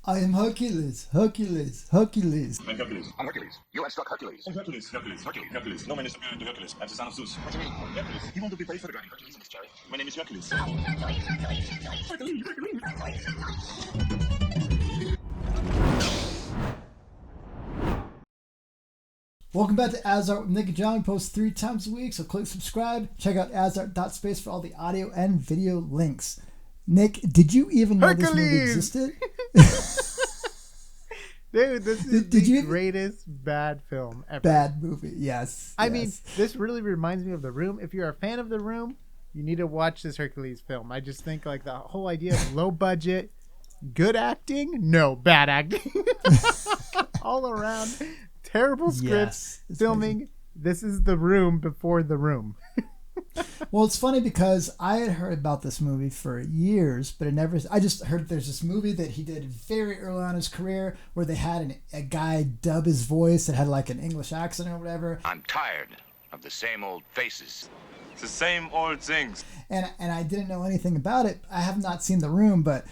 I am Hercules, Hercules, Hercules. I'm Hercules. I'm Hercules. You have struck Hercules. I'm Hercules. Hercules. Hercules. Hercules. No man is superior to Hercules. I'm the son of Zeus. What do you mean? Hercules. He won't be paid for the driving Hercules in this chariot. My name is Hercules. Welcome back to AsArt with Nick and John. We post 3 times a week, so click subscribe. Check out asart.space for all the audio and video links. Nick, did you even know Hercules! this movie existed? Dude, this is the greatest bad film ever. Bad movie, yes. I mean, this really reminds me of The Room. If you're a fan of The Room, you need to watch this Hercules film. I just think like the whole idea of low budget, good acting, no, bad acting. All around, terrible scripts, filming. Amazing. This is The Room before The Room. Well, it's funny because I had heard about this movie for years, but I just heard there's this movie that he did very early on in his career where they had a guy dub his voice that had like an English accent or whatever. I'm tired of the same old faces. It's the same old things. And I didn't know anything about it. I have not seen The Room, but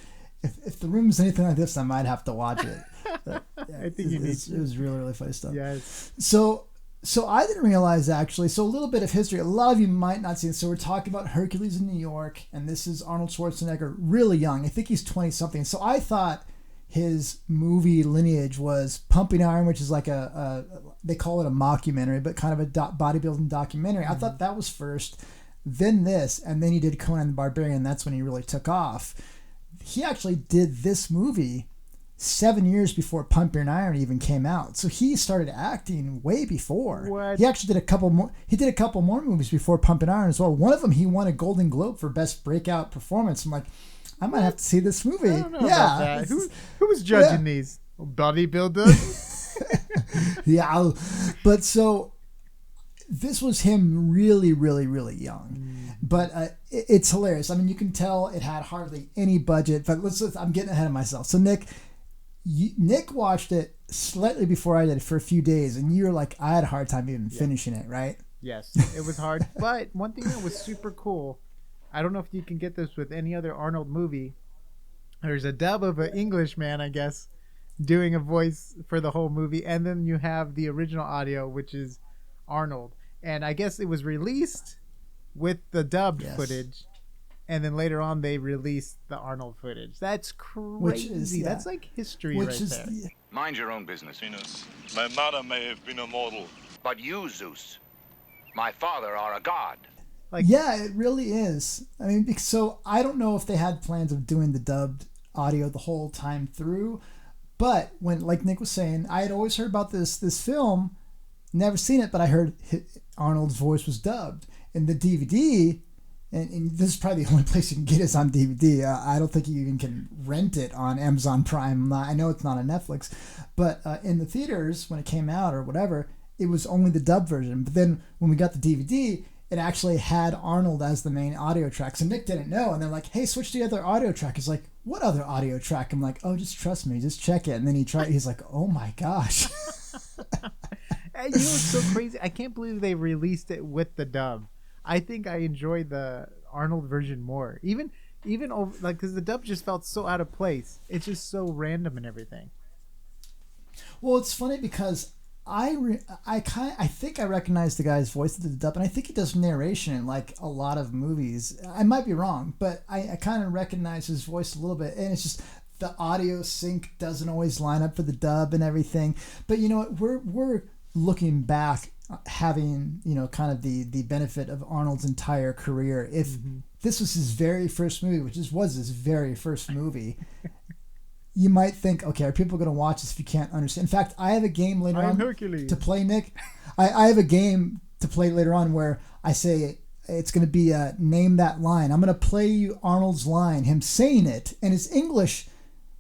if The Room is anything like this, I might have to watch it. But, yeah, I think it was really, really funny stuff. Yes. So I didn't realize actually. So a little bit of history. A lot of you might not see it. So we're talking about Hercules in New York, and this is Arnold Schwarzenegger, really young. I think he's 20 something. So I thought his movie lineage was Pumping Iron, which is like they call it a mockumentary, but kind of a bodybuilding documentary. I thought that was first, then this, and then he did Conan the Barbarian. That's when he really took off. He actually did this movie 7 years before Pumping Iron even came out. So he started acting way before. What? He actually did a couple more. He did a couple more movies before Pumping Iron as well. One of them he won a Golden Globe for best breakout performance. I'm like, I might have to see this movie. I don't know about that. Who was judging these? Bodybuilders? Yeah. But so this was him really, really, really young. But it's hilarious. I mean, you can tell it had hardly any budget. But I'm getting ahead of myself. So Nick watched it slightly before I did for a few days, and you were like, I had a hard time even finishing it, right? Yes, it was hard. But one thing that was super cool, I don't know if you can get this with any other Arnold movie. There's a dub of an Englishman, I guess, doing a voice for the whole movie, and then you have the original audio, which is Arnold. And I guess it was released with the dubbed footage. And then later on, they released the Arnold footage. That's crazy. That's like history right there. Mind your own business. Venus, my mother may have been a mortal. But you, Zeus, my father, are a god. Yeah, it really is. I mean, so I don't know if they had plans of doing the dubbed audio the whole time through. But when, like Nick was saying, I had always heard about this film, never seen it, but I heard Arnold's voice was dubbed. In the DVD... And this is probably the only place you can get it on DVD. I don't think you even can rent it on Amazon Prime. I know it's not on Netflix. But in the theaters, when it came out or whatever, it was only the dub version. But then when we got the DVD, it actually had Arnold as the main audio track. So Nick didn't know. And they're like, hey, switch to the other audio track. He's like, what other audio track? I'm like, oh, just trust me. Just check it. And then he tried. He's like, oh, my gosh. You know what's so crazy? I can't believe they released it with the dub. I think I enjoyed the Arnold version more, even over like because the dub just felt so out of place. It's just so random and everything. Well, it's funny because I think I recognize the guy's voice that did the dub, and I think he does narration in like a lot of movies. I might be wrong, but I kind of recognize his voice a little bit, and it's just the audio sync doesn't always line up for the dub and everything. But you know what? We're looking back, having kind of the benefit of Arnold's entire career. If this was his very first movie, which was his very first movie, you might think, okay, are people going to watch this if you can't understand? In fact, I have a game later on Hercules. to play, Nick. I have a game to play later on where I say it's going to be name that line. I'm going to play you Arnold's line, him saying it, and it's English.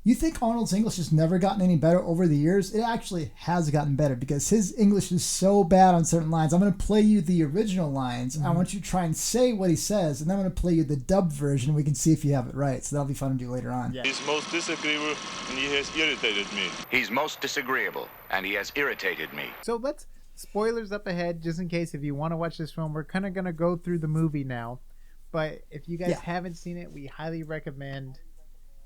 You think Arnold's English has never gotten any better over the years? It actually has gotten better because his English is so bad on certain lines. I'm going to play you the original lines. I want you to try and say what he says, and then I'm going to play you the dubbed version. We can see if you have it right. So that'll be fun to do later on. Yeah. He's most disagreeable and he has irritated me. He's most disagreeable and he has irritated me. So let's spoilers up ahead just in case if you want to watch this film. We're kind of going to go through the movie now. But if you guys haven't seen it, we highly recommend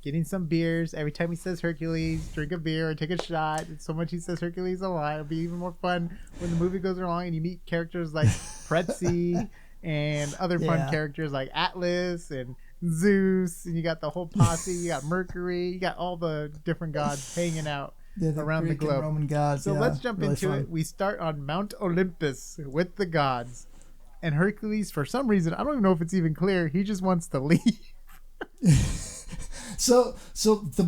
getting some beers. Every time he says Hercules, drink a beer or take a shot. It's so much he says Hercules a lot. It'll be even more fun when the movie goes along and you meet characters like Pretzi and other fun characters like Atlas and Zeus, and you got the whole posse. You got Mercury. You got all the different gods hanging out around Greek the globe. and Roman gods. So let's jump into it. We start on Mount Olympus with the gods, and Hercules, for some reason, I don't even know if it's even clear, he just wants to leave. So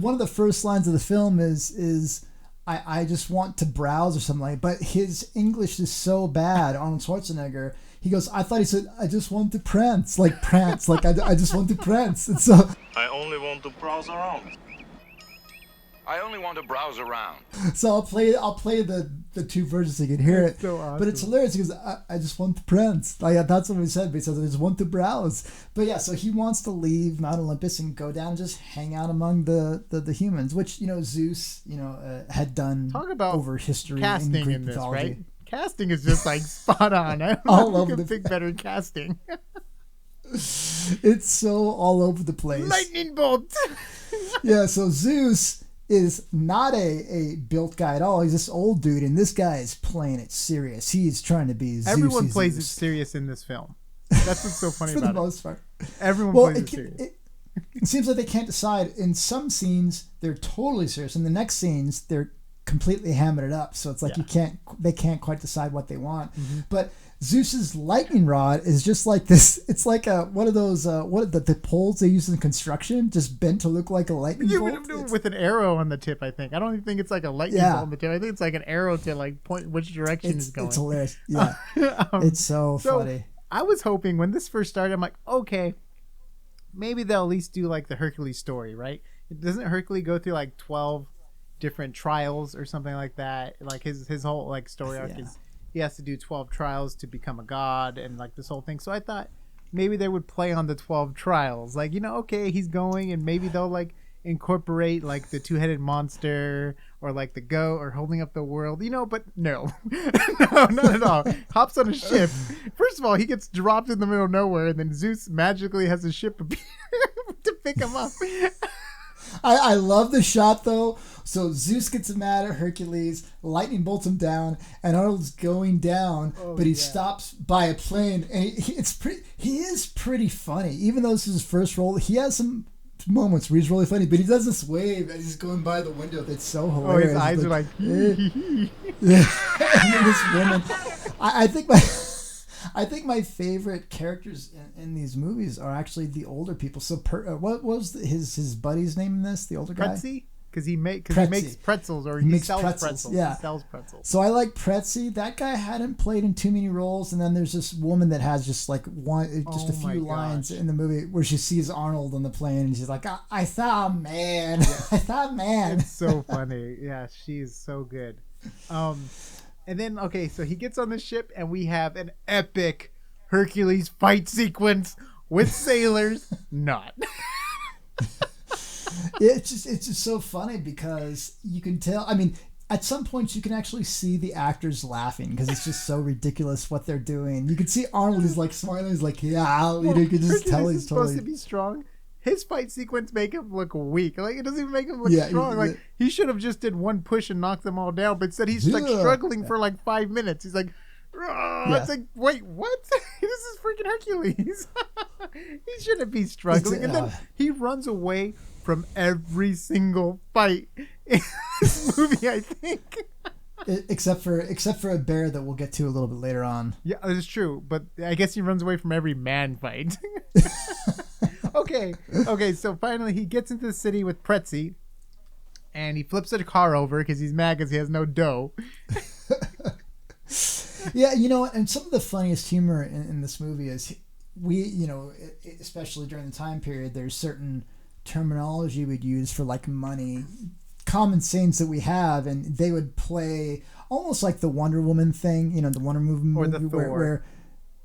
one of the first lines of the film is I just want to browse or something like. But his English is so bad. Arnold Schwarzenegger. He goes, I thought he said, I just want to prance, like I just want to prance. And so I only want to browse around. I only want to browse around. So I'll play the two versions so you can hear it. So awesome. But it's hilarious because I just want to prance. Like that's what he said. But he says I just want to browse. But yeah, so he wants to leave Mount Olympus and go down and just hang out among the humans, which Zeus had done. Talk about over history casting in Greek in this, mythology. right? Casting is just like spot on. I don't All know if over you can the- pick better casting. It's so all over the place. Lightning bolt. Yeah, so Zeus is not a built guy at all. He's this old dude, and this guy is playing it serious. He's trying to be Zeus. Everyone plays it serious in this film. That's what's so funny for about the it. most part. Everyone Well, plays it serious. it seems like they can't decide. In some scenes, they're totally serious. In the next scenes, they're completely hamming it up. So it's like they can't quite decide what they want. Mm-hmm. But Zeus's lightning rod is just like this. It's like one of those the poles they use in construction, just bent to look like a lightning bolt. With an arrow on the tip, I think. I don't even think it's like a lightning bolt on the tip. I think it's like an arrow to like point which direction is going. It's hilarious. Yeah, it's so funny. I was hoping when this first started, I'm like, okay, maybe they'll at least do like the Hercules story, right? Doesn't Hercules go through like 12 different trials or something like that? Like his whole like story arc is he has to do 12 trials to become a god and like this whole thing. So I thought maybe they would play on the 12 trials. Like, okay, he's going and maybe they'll like incorporate like the two-headed monster or like the goat or holding up the world, but no. No, not at all. Hops on a ship. First of all, he gets dropped in the middle of nowhere and then Zeus magically has a ship appear to pick him up. I love the shot though. So Zeus gets mad at Hercules, lightning bolts him down, and Arnold's going down, but he stops by a plane, and he is pretty funny. Even though this is his first role, he has some moments where he's really funny, but he does this wave as he's going by the window that's so hilarious. His eyes are like yeah. And then this woman, I think my favorite characters in these movies are actually the older people. So, what was his buddy's name in this? The older guy, Pretzi, because he makes pretzels or he sells pretzels. Yeah, he sells pretzels. So I like Pretzi. That guy hadn't played in too many roles, and then there's this woman that has just like a few lines in the movie where she sees Arnold on the plane, and she's like, "I saw a man. I saw a man." It's so funny. Yeah, she is so good. And then, okay, so he gets on the ship and we have an epic Hercules fight sequence with sailors. Not. It's just so funny because you can tell. I mean, at some points you can actually see the actors laughing because it's just so ridiculous what they're doing. You can see Arnold is like smiling. He's like, yeah, you can just Hercules tell is he's supposed totally. to be strong. His fight sequence make him look weak. Like, it doesn't even make him look strong. Like, he should have just did one push and knocked them all down, but instead he's like struggling for like 5 minutes. He's like, it's like, wait, what? This is freaking Hercules. He shouldn't be struggling. And then he runs away from every single fight in this movie, I think. Except for a bear that we'll get to a little bit later on. Yeah, it's true, but I guess he runs away from every man fight. Okay, so finally he gets into the city with Pretzi, and he flips the car over because he's mad because he has no dough. Yeah, and some of the funniest humor in this movie is especially during the time period, there's certain terminology we'd use for like money, common sayings that we have, and they would play almost like the Wonder Woman thing, the Wonder Woman or movie the Thor. where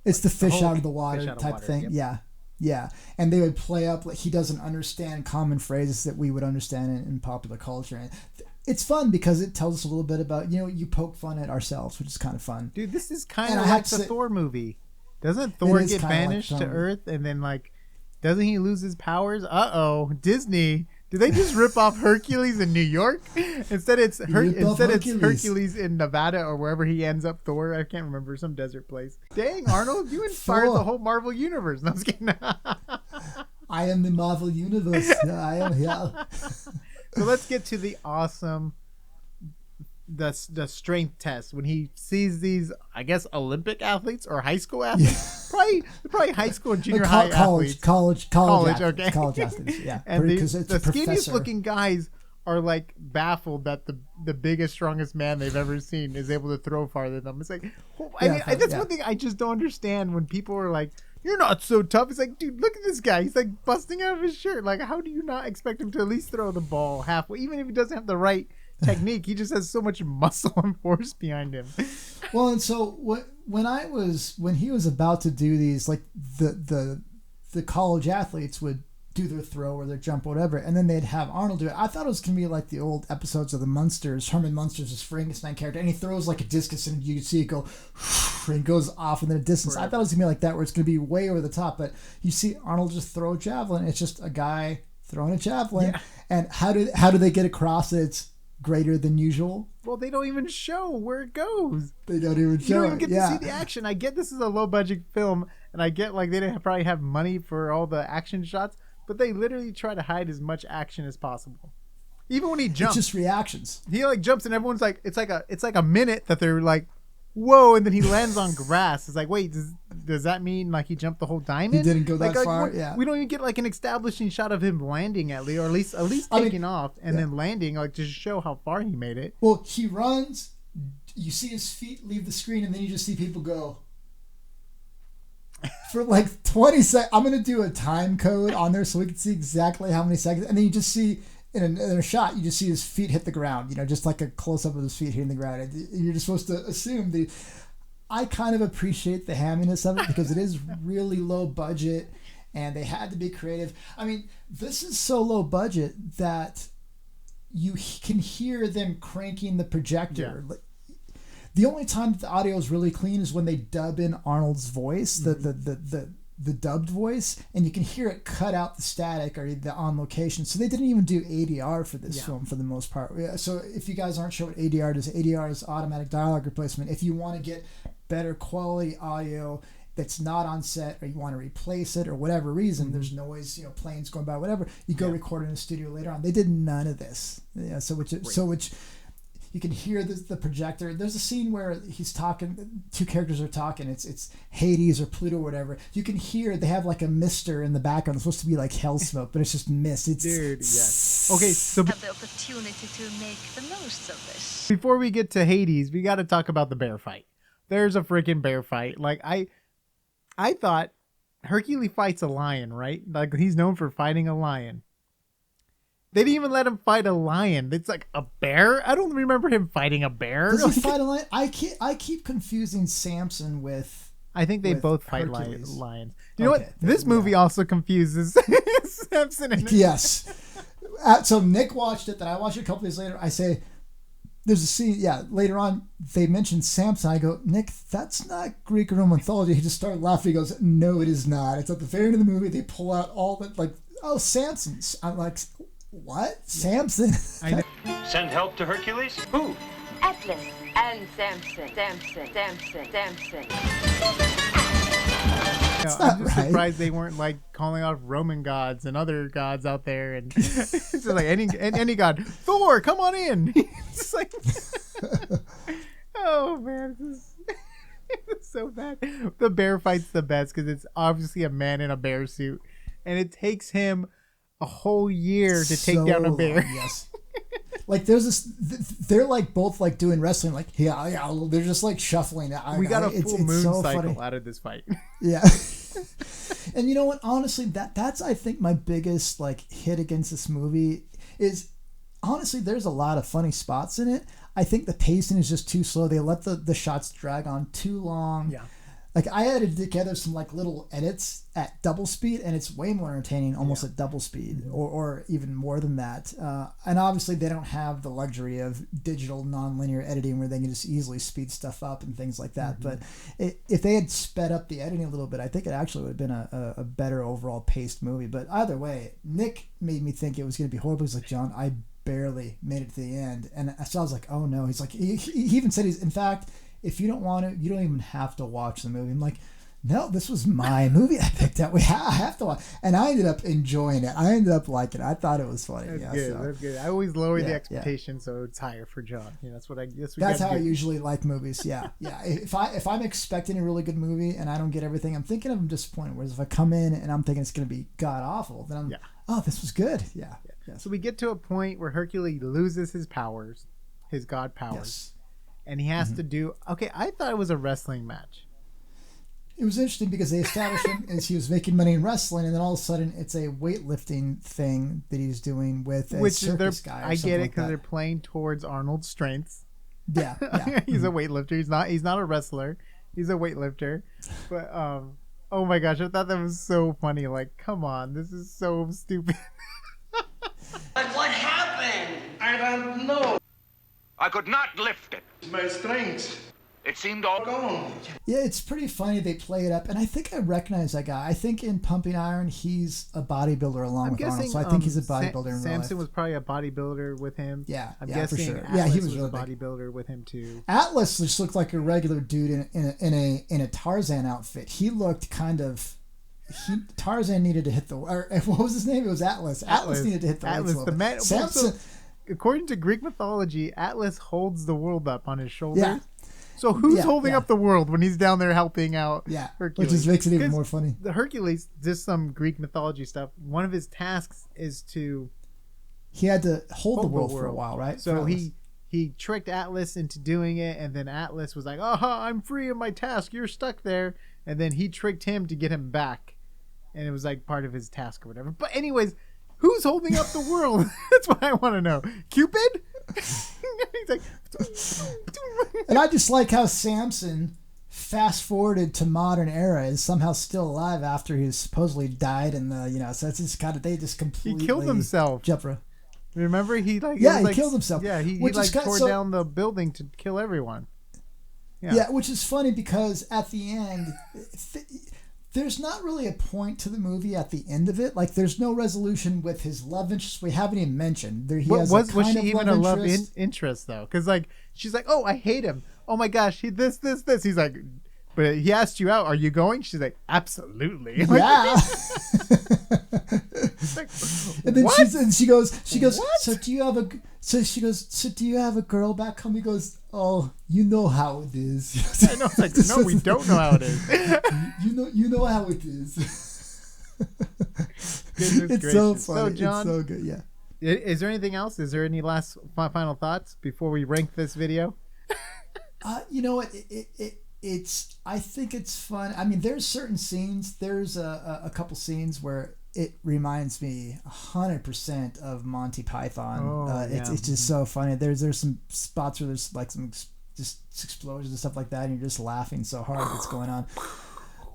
it's the fish out of the water type thing. Yep. Yeah. And they would play up like he doesn't understand common phrases that we would understand in popular culture. And it's fun because it tells us a little bit about, you poke fun at ourselves, which is kind of fun. Dude, this is kind of like the Thor movie. Doesn't Thor get banished to Earth and then like, doesn't he lose his powers? Disney Did they just rip off Hercules in New York? Instead it's Hercules. Hercules in Nevada or wherever he ends up. Thor, I can't remember, some desert place. Dang, Arnold, you inspired the whole Marvel universe. No, I was kidding. I am the Marvel universe. I am here. So let's get to the awesome the strength test when he sees these, I guess, Olympic athletes or high school athletes. Probably high school and junior high athletes. College Okay. College athletes. Yeah. And because the skinniest looking guys are like baffled that the biggest, strongest man they've ever seen is able to throw farther than them. It's like, that's one thing I just don't understand when people are like, "You're not so tough." It's like, dude, look at this guy. He's like busting out of his shirt. Like, how do you not expect him to at least throw the ball halfway, even if he doesn't have the right technique? He just has so much muscle and force behind him. Well, and so when he was about to do these, like the college athletes would do their throw or their jump or whatever, and then they'd have Arnold do it. I thought it was gonna be like the old episodes of the Munsters. Herman Munster's this Frankenstein character, and he throws like a discus and you can see it go and it goes off in the distance. I thought it was gonna be like that, where it's gonna be way over the top, but you see Arnold just throw a javelin. It's just a guy throwing a javelin. Yeah. And how do they get across that it's greater than usual? Well, they don't even show where it goes. They don't even show. You don't even get to see the action. I get this is a low budget film, and I get like they didn't probably have money for all the action shots, but they literally try to hide as much action as possible. Even when he jumps, it's just reactions. He like jumps, and everyone's like, it's like a minute that they're like, whoa, and then he lands on grass. It's like, wait, does that mean like he jumped the whole diamond? He didn't go that far. Yeah, we don't even get like an establishing shot of him landing at least taking off and then landing, like to show how far he made it. Well, he runs. You see his feet leave the screen, and then you just see people go. For like 20 seconds, I'm going to do a time code on there so we can see exactly how many seconds. And then you just see, in a shot, you just see his feet hit the ground, just like a close-up of his feet hitting the ground. And you're just supposed to assume I kind of appreciate the hamminess of it because it is really low budget and they had to be creative. I mean, this is so low budget that you can hear them cranking the projector. Yeah. The only time that the audio is really clean is when they dub in Arnold's voice, the dubbed voice, and you can hear it cut out the static or the on location. So they didn't even do ADR for this film for the most part. So if you guys aren't sure what ADR is automatic dialogue replacement. If you want to get better quality audio that's not on set, or you want to replace it or whatever reason, there's noise, planes going by, whatever, you go record in a studio later on. They did none of this. Which you can hear the projector. There's a scene where he's talking, two characters are talking. It's Hades or Pluto or whatever. You can hear they have like a mister in the background. It's supposed to be like hell smoke, but it's just mist. Dude, yes. Okay, so have the opportunity to make the most of this. Before we get to Hades, we got to talk about the bear fight. There's a freaking bear fight. Like I thought Hercules fights a lion, right? Like he's known for fighting a lion. They didn't even let him fight a lion. It's like a bear. I don't remember him fighting a bear. Does he fight a lion? I keep confusing Samson with. I think they both fight lions. You know what? This movie also confuses Samson and. Yes. So Nick watched it. Then I watched it a couple days later. I say, there's a scene. Yeah, later on they mentioned Samson. I go, Nick, that's not Greek or Roman mythology. He just started laughing. He goes, no, it is not. It's at the very end of the movie. They pull out all the Samson's. I'm like. What? Samson? Send help to Hercules? Who? Atlas and Samson. I'm just surprised they weren't like calling out Roman gods and other gods out there, and it's just like any god. Thor, come on in. It's like, oh man, it's so bad. The bear fight's the best because it's obviously a man in a bear suit, and it takes him a whole year to take down a bear. Long, yes. Like there's this, they're like both like doing wrestling, like yeah, they're just like shuffling. We got a full moon cycle out of this fight. Yeah. And you know what? Honestly, that's I think my biggest like hit against this movie is honestly there's a lot of funny spots in it. I think the pacing is just too slow. They let the shots drag on too long. Yeah. Like I edited together some like little edits at double speed, and it's way more entertaining almost at double speed, or even more than that. And obviously they don't have the luxury of digital non-linear editing where they can just easily speed stuff up and things like that. But if they had sped up the editing a little bit, I think it actually would have been a better overall paced movie. But either way, Nick made me think it was going to be horrible. He's like, John, I barely made it to the end, and so I was like, oh no. He's like, he even said in fact, if you don't want it, you don't even have to watch the movie. I'm like, no, this was my movie I picked out. I have to watch. And I ended up enjoying it. I ended up liking it. I thought it was funny. That's good. That's good. I always lower the expectations so it's higher for John. That's how I usually like movies. Yeah. If I'm expecting a really good movie and I don't get everything I'm thinking of, I'm disappointed. Whereas if I come in and I'm thinking it's going to be god awful, then I'm oh, this was good. Yeah. So we get to a point where Hercules loses his powers, his god powers. Yes. And he has to do... Okay, I thought it was a wrestling match. It was interesting because they established him as he was making money in wrestling, and then all of a sudden it's a weightlifting thing that he's doing with a circus guy. I get it because they're playing towards Arnold's strengths. Yeah. He's a weightlifter. He's not a wrestler. He's a weightlifter. But oh my gosh, I thought that was so funny. Like, come on, this is so stupid. But what happened? I don't know. I could not lift it. My strength. It seemed all gone. Yeah, it's pretty funny they play it up, and I think I recognize that guy. I think in Pumping Iron, he's a bodybuilder along with Arnold, so I think he's a bodybuilder in real life. Samson was probably a bodybuilder with him. Yeah, I'm guessing for sure. Atlas He was a really bodybuilder with him too. Atlas just looked like a regular dude in a Tarzan outfit. He looked kind of. Tarzan needed to hit the. Or what was his name? It was Atlas. Atlas needed to hit the weights a little bit. Samson. According to Greek mythology, Atlas holds the world up on his shoulders. Yeah. So who's holding up the world when he's down there helping out Hercules? Which just makes it even more funny. The Hercules, just some Greek mythology stuff, one of his tasks is to... He had to hold the world for a while, right? So he tricked Atlas into doing it, and then Atlas was like, oh, I'm free of my task. You're stuck there. And then he tricked him to get him back. And it was like part of his task or whatever. But anyways... Who's holding up the world? That's what I want to know. Cupid? He's like, and I just like how Samson fast forwarded to modern era is somehow still alive after he supposedly died in the so it's just kind of they just completely he killed himself. Remember he killed himself. Yeah, he tore down the building to kill everyone. Yeah, which is funny because at the end. There's not really a point to the movie at the end of it. Like, there's no resolution with his love interest. We haven't even mentioned. Was she even a love interest, though? Because, like, she's like, oh, I hate him. Oh, my gosh, this. He's like, but he asked you out. Are you going? She's like, absolutely. Yeah. Like, and then she goes, what? so do you have a girl back home? He goes, oh, you know how it is. I know, it's like, no, we don't know how it is. you know how it is. It's so funny. So, John, it's so good, yeah. Is there anything else? Is there any last final thoughts before we rank this video? You know what? I think it's fun. I mean, there's certain scenes. There's a couple scenes where it reminds me 100% of Monty Python. It's just so funny. There's some spots where there's like some just explosions and stuff like that, and you're just laughing so hard at what's going on.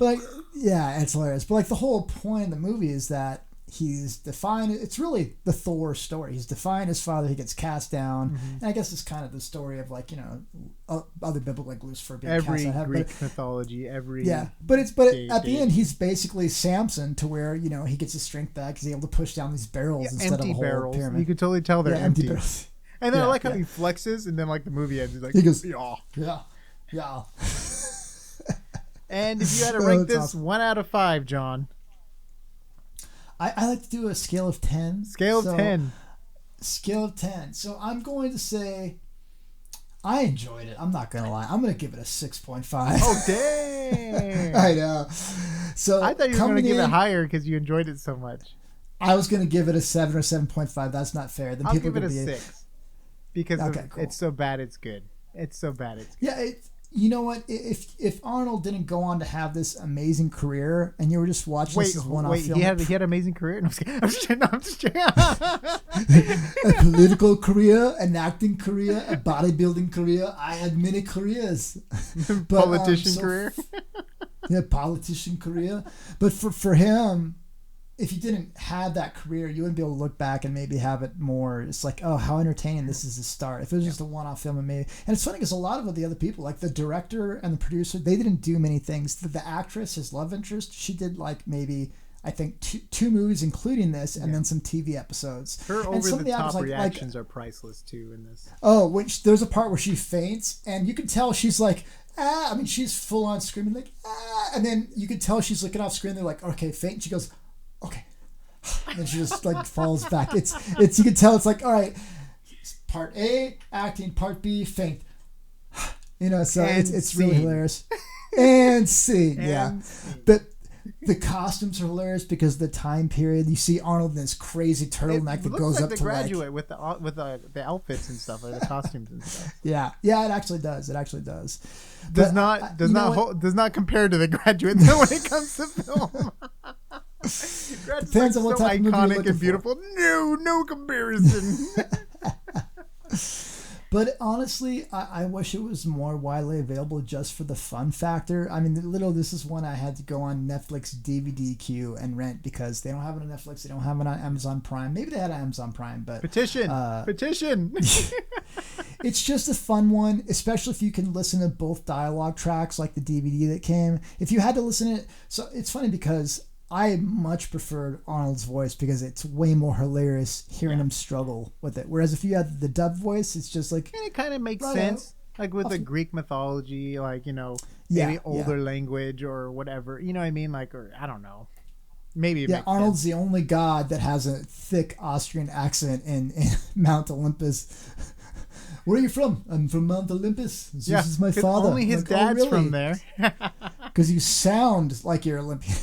But like, yeah, it's hilarious. But like the whole point of the movie is that he's defying. It's really the Thor story. He's defying his father. He gets cast down. And I guess it's kind of the story of like other biblical like Lucifer being every cast down. Greek mythology. But at the end he's basically Samson to where he gets his strength back. He's able to push down these barrels instead of a whole barrels. pyramid. You can totally tell they're empty. Barrels. And then I like how he flexes, and then like the movie ends, he's like, he goes, yeah. And if you had to Oh, rank that's this awesome. 1 out of 5, John. I like to do a scale of 10. Scale of 10. Scale of 10. So I'm going to say I enjoyed it. I'm not going to lie. I'm going to give it a 6.5. Oh, dang. I know. So I thought you were going to give it higher because you enjoyed it so much. I was going to give it a 7 or 7.5. That's not fair. Then I'll people give it a be 6 because cool. It's so bad it's good. It's so bad it's good. Yeah, you know what? If Arnold didn't go on to have this amazing career, and you were just watching this as one-off film, he had an amazing career. No, I'm just kidding. A political career, an acting career, a bodybuilding career. I had many careers. Politician career. politician career. But for him, if you didn't have that career, you wouldn't be able to look back and maybe have it more. It's like, oh, how entertaining this is to start. If it was just a one-off film, and it's funny because a lot of the other people, like the director and the producer, they didn't do many things. The actress, his love interest, she did like maybe I think two movies, including this, and then some TV episodes. Her and some over-the-top reactions are priceless too in this. Oh, there's a part where she faints, and you can tell she's like, ah. I mean, she's full on screaming like, ah, and then you can tell she's looking off screen. They're like, okay, faint. And she goes, okay, and then she just like falls back. It's you can tell it's like, all right, part A acting, part B faint. You know, so it's really hilarious. And scene, yeah, but. The costumes are hilarious because the time period. You see Arnold in this crazy turtleneck that goes up to Graduate with the outfits and stuff, or the costumes and stuff. Yeah, it actually does. It actually does. Does not compare to The Graduate though when it comes to film. Depends on what so type of movie you're iconic looking and beautiful. for. No comparison. But honestly, I wish it was more widely available just for the fun factor. I mean, this is one I had to go on Netflix DVD queue and rent because they don't have it on Netflix. They don't have it on Amazon Prime. Maybe they had Amazon Prime, but petition. It's just a fun one, especially if you can listen to both dialogue tracks like the DVD that came. If you had to listen to it, so it's funny because I much preferred Arnold's voice because it's way more hilarious hearing him struggle with it. Whereas if you had the dub voice, it's just like... And it kind of makes sense. Like with the Greek mythology, like, you know, maybe older language or whatever. You know what I mean? Like, or I don't know. Maybe it makes Arnold's sense. the only god that has a thick Austrian accent in Mount Olympus. Where are you from? I'm from Mount Olympus. Zeus is my father. Only his dad's from there. Because you sound like you're Olympian.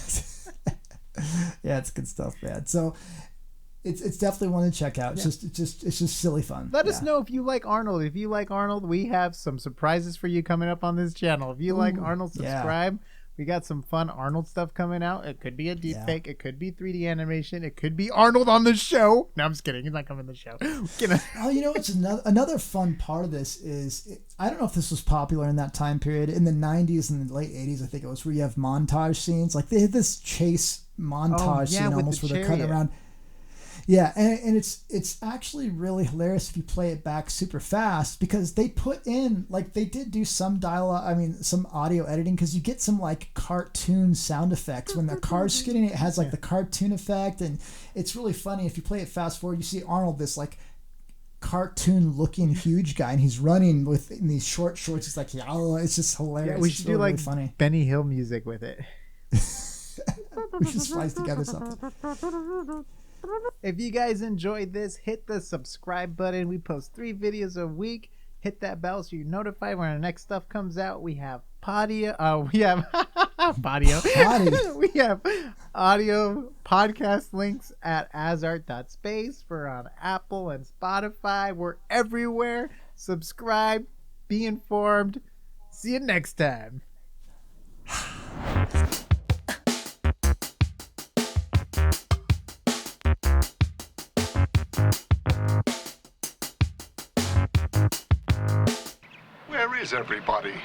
Yeah, it's good stuff, man. So it's definitely one to check out. It's just silly fun. Let us know if you like Arnold. If you like Arnold, we have some surprises for you coming up on this channel. If you like Arnold, subscribe. We got some fun Arnold stuff coming out. It could be a deep fake. It could be 3D animation. It could be Arnold on the show. No, I'm just kidding. He's not coming on the show. Oh, you know, it's another fun part of this is, I don't know if this was popular in that time period. In the 90s and the late 80s, I think it was, where you have montage scenes. Like they had this chase montage scene almost where they're cutting around. Yeah, and it's actually really hilarious if you play it back super fast because they put in, like, they did do some some audio editing because you get some like cartoon sound effects when the car's skidding. It has like the cartoon effect, and it's really funny if you play it fast forward. You see Arnold, this like cartoon looking huge guy, and he's running in these short shorts. It's like, it's just hilarious. Yeah, we should do like funny Benny Hill music with it. We should splice together something. If you guys enjoyed this, hit the subscribe button. We post 3 videos a week. Hit that bell so you're notified when our next stuff comes out. We have Podio. We have Podio. We have audio podcast links at AsArt.space for on Apple and Spotify. We're everywhere. Subscribe. Be informed. See you next time. Where is everybody?